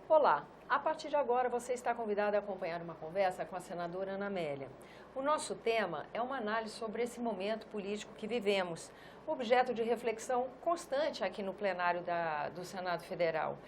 Olá, a partir de agora você está convidado a acompanhar uma conversa com a senadora Ana Amélia. O nosso tema é uma análise sobre esse momento político que vivemos, objeto de reflexão constante aqui no plenário do Senado Federal.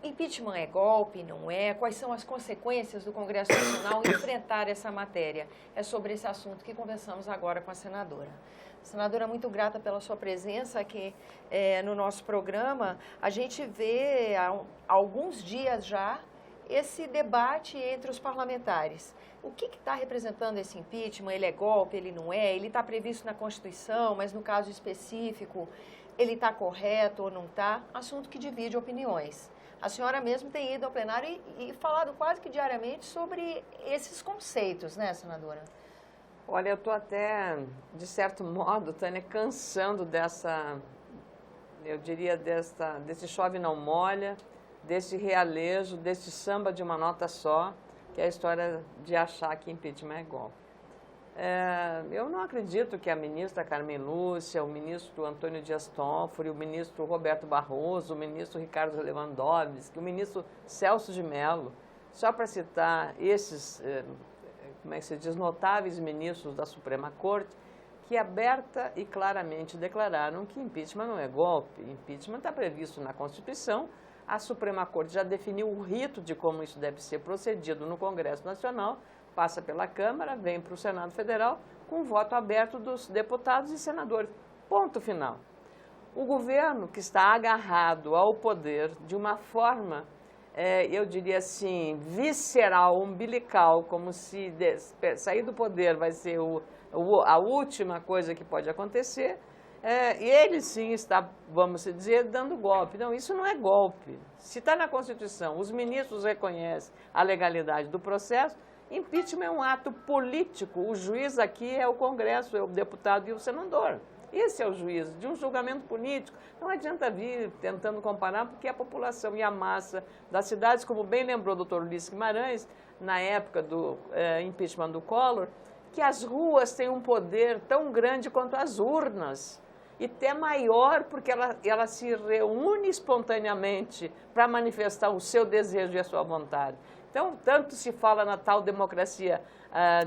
Impeachment é golpe, não é? Quais são as consequências do Congresso Nacional enfrentar essa matéria? É sobre esse assunto que conversamos agora com a senadora. Senadora, muito grata pela sua presença aqui no nosso programa. A gente vê há alguns dias já esse debate entre os parlamentares. O que está representando esse impeachment? Ele é golpe, ele não é? Ele está previsto na Constituição, mas no caso específico, ele está correto ou não está? Assunto que divide opiniões. A senhora mesmo tem ido ao plenário e falado quase que diariamente sobre esses conceitos, né, senadora? Olha, eu estou até, de certo modo, Tânia, cansando dessa, eu diria, desse chove não molha, desse realejo, desse samba de uma nota só, que é a história de achar que impeachment é golpe. Eu não acredito que a ministra Carmen Lúcia, o ministro Antônio Dias Toffoli, o ministro Roberto Barroso, o ministro Ricardo Lewandowski, o ministro Celso de Mello, só para citar esses, como é que se diz, notáveis ministros da Suprema Corte, que aberta e claramente declararam que impeachment não é golpe. Impeachment está previsto na Constituição, a Suprema Corte já definiu o rito de como isso deve ser procedido no Congresso Nacional, passa pela Câmara, vem para o Senado Federal, com voto aberto dos deputados e senadores. Ponto final. O governo que está agarrado ao poder de uma forma, eu diria assim, visceral, umbilical, como se sair do poder vai ser a última coisa que pode acontecer, e ele sim está, vamos dizer, dando golpe. Não, isso não é golpe. Se está na Constituição, os ministros reconhecem a legalidade do processo. Impeachment é um ato político, o juiz aqui é o Congresso, é o deputado e o senador. Esse é o juiz de um julgamento político. Não adianta vir tentando comparar, porque a população e a massa das cidades, como bem lembrou o doutor Ulisses Guimarães, na época do impeachment do Collor, que as ruas têm um poder tão grande quanto as urnas. E até maior, porque ela se reúne espontaneamente para manifestar o seu desejo e a sua vontade. Então, tanto se fala na tal democracia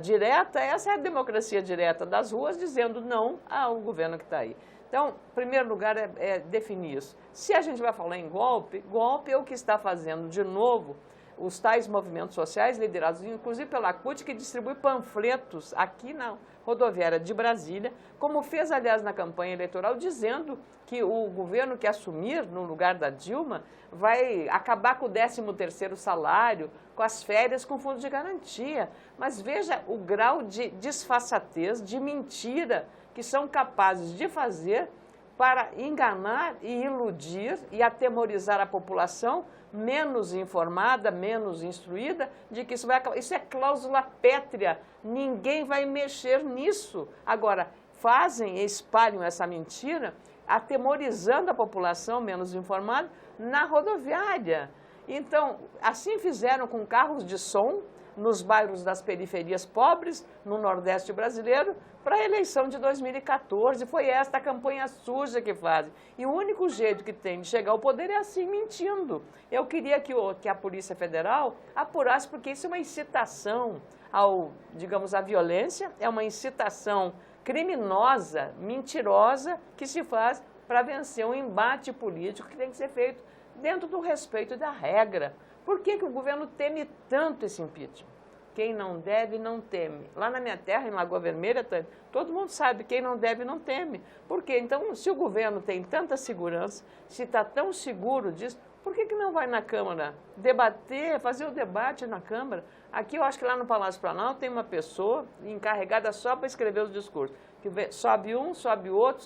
direta, essa é a democracia direta das ruas, dizendo não ao governo que está aí. Então, em primeiro lugar, é definir isso. Se a gente vai falar em golpe, golpe é o que está fazendo, de novo, os tais movimentos sociais, liderados inclusive pela CUT, que distribui panfletos aqui na rodoviária de Brasília, como fez, aliás, na campanha eleitoral, dizendo que o governo que assumir no lugar da Dilma vai acabar com o 13º salário, com as férias, com fundo de garantia. Mas veja o grau de desfaçatez, de mentira que são capazes de fazer para enganar e iludir e atemorizar a população menos informada, menos instruída, de que isso vai acabar. Isso é cláusula pétrea, ninguém vai mexer nisso. Agora, fazem e espalham essa mentira, atemorizando a população menos informada na rodoviária. Então, assim fizeram com carros de som nos bairros das periferias pobres, no Nordeste brasileiro, para a eleição de 2014. Foi esta a campanha suja que fazem. E o único jeito que tem de chegar ao poder é assim, mentindo. Eu queria que a Polícia Federal apurasse, porque isso é uma incitação à violência, é uma incitação criminosa, mentirosa, que se faz para vencer um embate político que tem que ser feito dentro do respeito da regra. Por que o governo teme tanto esse impeachment? Quem não deve, não teme. Lá na minha terra, em Lagoa Vermelha, todo mundo sabe, quem não deve, não teme. Por quê? Então, se o governo tem tanta segurança, se está tão seguro disso, por que não vai na Câmara debater, fazer o debate na Câmara? Aqui, eu acho que lá no Palácio Planalto tem uma pessoa encarregada só para escrever os discursos. Que sobe um, sobe outro,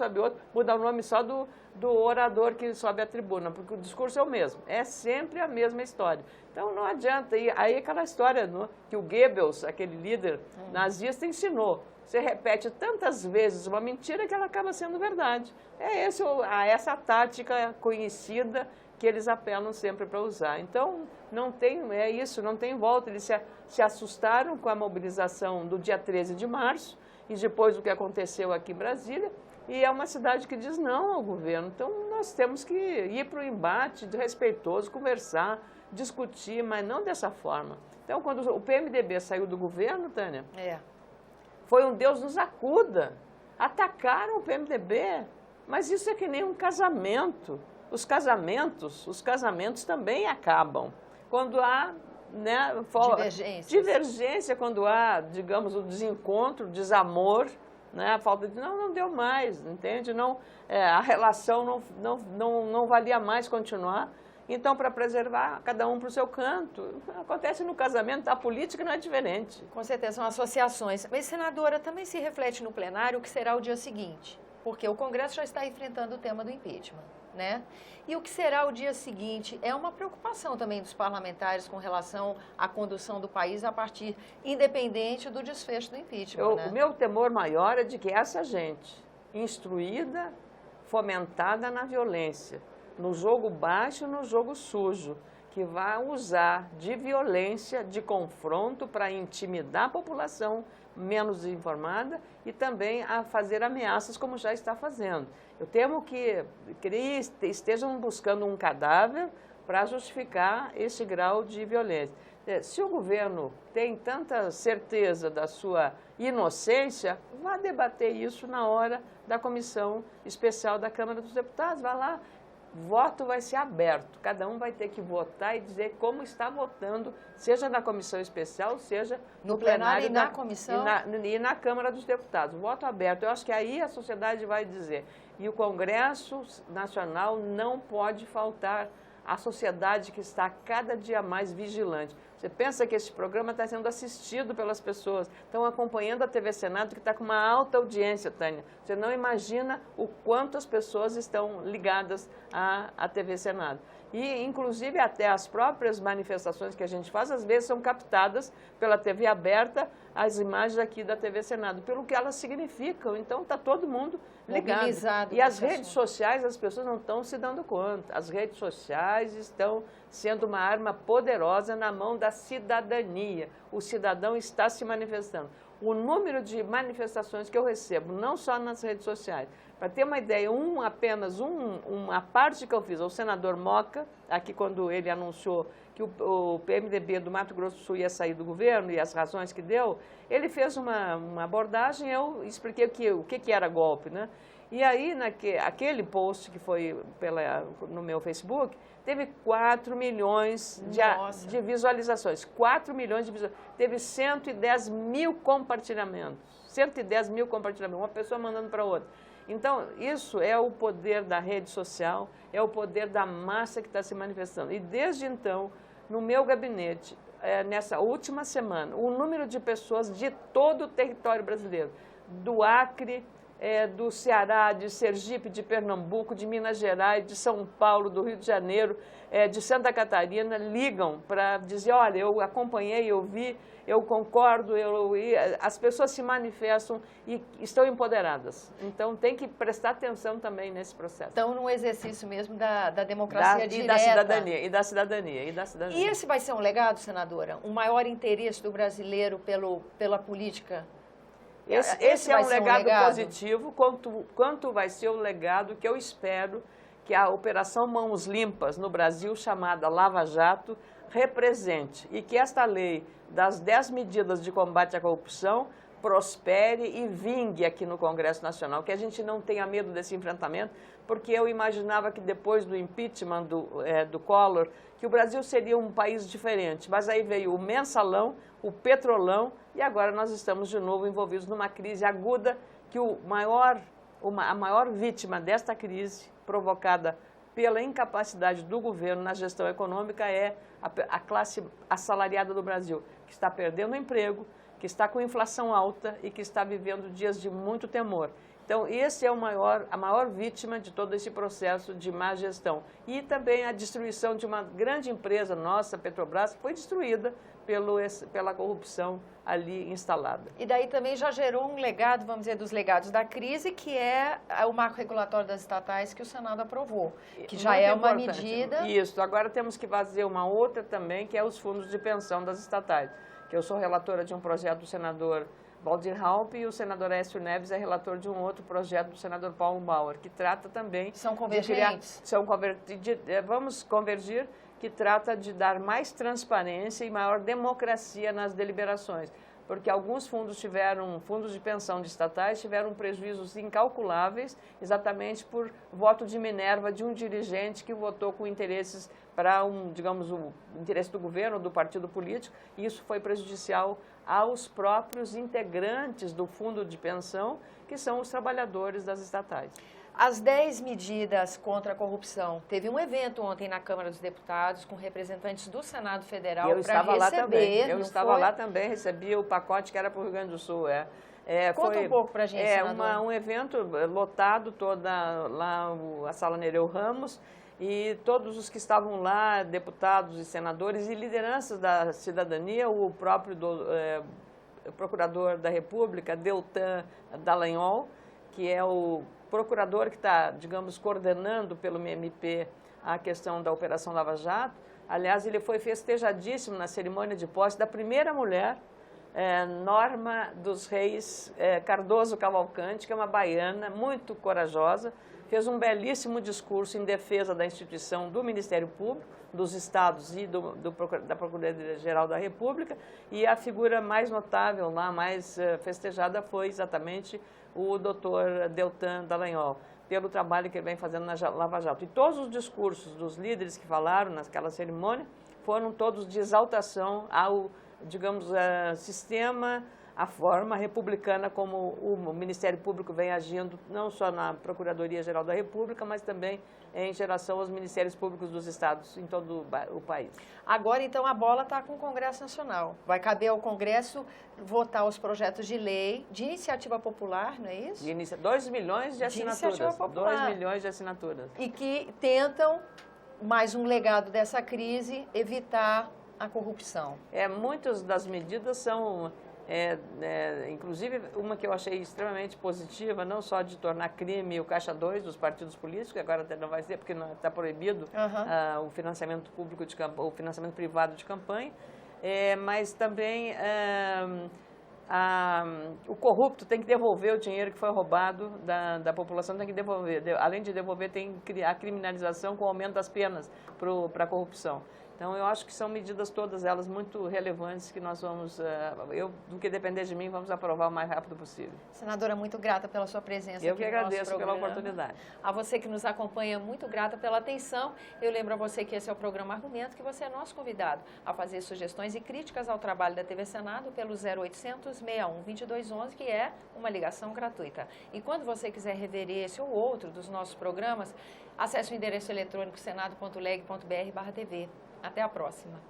muda o nome só do orador que sobe a tribuna, porque o discurso é o mesmo, é sempre a mesma história. Então não adianta, e aí aquela história que o Goebbels, aquele líder nazista, ensinou. Você repete tantas vezes uma mentira que ela acaba sendo verdade. É essa tática conhecida que eles apelam sempre para usar. Então, não tem volta. Eles se assustaram com a mobilização do dia 13 de março, e depois do que aconteceu aqui em Brasília, E é uma cidade que diz não ao governo. Então, nós temos que ir para o embate de respeitoso, conversar, discutir, mas não dessa forma. Então, quando o PMDB saiu do governo, Tânia, foi um Deus nos acuda. Atacaram o PMDB, mas isso é que nem um casamento. Os casamentos também acabam. Quando há divergência, quando há, digamos, o desencontro, o desamor, né? A falta de não deu mais, entende? A relação não valia mais continuar. Então, para preservar, cada um para o seu canto. Acontece no casamento, a política não é diferente. Com certeza, são associações. Mas, senadora, também se reflete no plenário o que será o dia seguinte, porque o Congresso já está enfrentando o tema do impeachment, né? E o que será o dia seguinte é uma preocupação também dos parlamentares com relação à condução do país a partir, independente do desfecho do impeachment, né? O meu temor maior é de que essa gente, instruída, fomentada na violência, no jogo baixo e no jogo sujo, que vai usar de violência, de confronto para intimidar a população menos informada e também a fazer ameaças como já está fazendo. Eu temo que estejam buscando um cadáver para justificar esse grau de violência. Se o governo tem tanta certeza da sua inocência, vá debater isso na hora da comissão especial da Câmara dos Deputados. Vá lá. Voto vai ser aberto, cada um vai ter que votar e dizer como está votando, seja na comissão especial, seja no plenário e na comissão e na Câmara dos Deputados. Voto aberto, eu acho que aí a sociedade vai dizer. E o Congresso Nacional não pode faltar a sociedade que está cada dia mais vigilante. Você pensa que esse programa está sendo assistido pelas pessoas, estão acompanhando a TV Senado, que está com uma alta audiência, Tânia. Você não imagina o quanto as pessoas estão ligadas à TV Senado. E, inclusive, até as próprias manifestações que a gente faz, às vezes são captadas pela TV aberta, as imagens aqui da TV Senado, pelo que elas significam. Então, está todo mundo ligado. Mobilizado. E as redes sociais, as pessoas não estão se dando conta. As redes sociais estão sendo uma arma poderosa na mão da cidadania. O cidadão está se manifestando. O número de manifestações que eu recebo, não só nas redes sociais, para ter uma ideia, apenas uma parte que eu fiz ao senador Moca, aqui quando ele anunciou que o PMDB do Mato Grosso do Sul ia sair do governo e as razões que deu, ele fez uma abordagem, eu expliquei o que era golpe, né? E aí, aquele post que foi no meu Facebook, teve 4 milhões de visualizações. 4 milhões de visualizações. Teve 110 mil compartilhamentos. 110 mil compartilhamentos, uma pessoa mandando para outra. Então, isso é o poder da rede social, é o poder da massa que está se manifestando. E desde então, no meu gabinete, nessa última semana, o número de pessoas de todo o território brasileiro, do Acre, do Ceará, de Sergipe, de Pernambuco, de Minas Gerais, de São Paulo, do Rio de Janeiro, de Santa Catarina, ligam para dizer, olha, eu acompanhei, eu vi, eu concordo, as pessoas se manifestam e estão empoderadas. Então, tem que prestar atenção também nesse processo. Então, num exercício mesmo da democracia direta. E da cidadania. E esse vai ser um legado, senadora? Um maior interesse do brasileiro pela política? Esse é um legado positivo, quanto vai ser o legado que eu espero que a Operação Mãos Limpas no Brasil, chamada Lava Jato, represente e que esta lei das 10 medidas de combate à corrupção prospere e vingue aqui no Congresso Nacional, que a gente não tenha medo desse enfrentamento, porque eu imaginava que depois do impeachment do Collor, que o Brasil seria um país diferente, mas aí veio o mensalão, o petrolão, e agora nós estamos de novo envolvidos numa crise aguda, que a maior vítima desta crise, provocada pela incapacidade do governo na gestão econômica, é a classe assalariada do Brasil, que está perdendo o emprego, que está com inflação alta e que está vivendo dias de muito temor. Então, esse é a maior vítima de todo esse processo de má gestão. E também a destruição de uma grande empresa nossa, Petrobras, que foi destruída pela corrupção ali instalada. E daí também já gerou um legado, vamos dizer, dos legados da crise, que é o marco regulatório das estatais que o Senado aprovou, que já é uma medida... Isso, agora temos que fazer uma outra também, que é os fundos de pensão das estatais, que eu sou relatora de um projeto do senador Valdir Raupp, e o senador Aécio Neves é relator de um outro projeto do senador Paulo Bauer, que trata também... São convergentes? Vamos convergir, que trata de dar mais transparência e maior democracia nas deliberações, porque alguns fundos de pensão de estatais tiveram prejuízos incalculáveis, exatamente por voto de Minerva de um dirigente que votou com interesses para, digamos, o interesse do governo, do partido político, e isso foi prejudicial aos próprios integrantes do fundo de pensão, que são os trabalhadores das estatais. As 10 medidas contra a corrupção. Teve um evento ontem na Câmara dos Deputados com representantes do Senado Federal para receber. Eu estava lá também, recebi o pacote que era para o Rio Grande do Sul. Conta um pouco para a gente, senador. Um evento lotado, a Sala Nereu Ramos, e todos os que estavam lá, deputados e senadores e lideranças da cidadania, o próprio Procurador da República, Deltan Dallagnol, que é o procurador que está, digamos, coordenando pelo MP a questão da Operação Lava Jato. Aliás, ele foi festejadíssimo na cerimônia de posse da primeira mulher, Norma dos Reis Cardoso Cavalcante, que é uma baiana muito corajosa, fez um belíssimo discurso em defesa da instituição do Ministério Público, dos estados e da Procuradoria-Geral da República, e a figura mais notável lá, mais festejada, foi exatamente o doutor Deltan Dallagnol, pelo trabalho que ele vem fazendo na Lava Jato. E todos os discursos dos líderes que falaram naquela cerimônia foram todos de exaltação ao, digamos, sistema, a forma republicana como o Ministério Público vem agindo, não só na Procuradoria-Geral da República, mas também em geração aos Ministérios Públicos dos Estados em todo o país. Agora, então, a bola está com o Congresso Nacional. Vai caber ao Congresso votar os projetos de lei de iniciativa popular, não é isso? 2 milhões de assinaturas. 2 milhões de assinaturas. E que tentam, mais um legado dessa crise, evitar a corrupção. Muitas das medidas são... inclusive, uma que eu achei extremamente positiva, não só de tornar crime o Caixa 2 dos partidos políticos, que agora não vai ser porque está proibido o financiamento público, o financiamento privado de campanha, mas também o corrupto tem que devolver o dinheiro que foi roubado da população, tem que devolver. Além de devolver, tem a criminalização com o aumento das penas para a corrupção. Então, eu acho que são medidas todas elas muito relevantes que nós vamos, do que depender de mim, vamos aprovar o mais rápido possível. Senadora, muito grata pela sua presença Eu aqui que no nosso agradeço programa. pela oportunidade. A você que nos acompanha, muito grata pela atenção. Eu lembro a você que esse é o programa Argumento, que você é nosso convidado a fazer sugestões e críticas ao trabalho da TV Senado pelo 0800 61 2211, que é uma ligação gratuita. E quando você quiser rever esse ou outro dos nossos programas, acesse o endereço eletrônico senado.leg.br/tv. Até a próxima.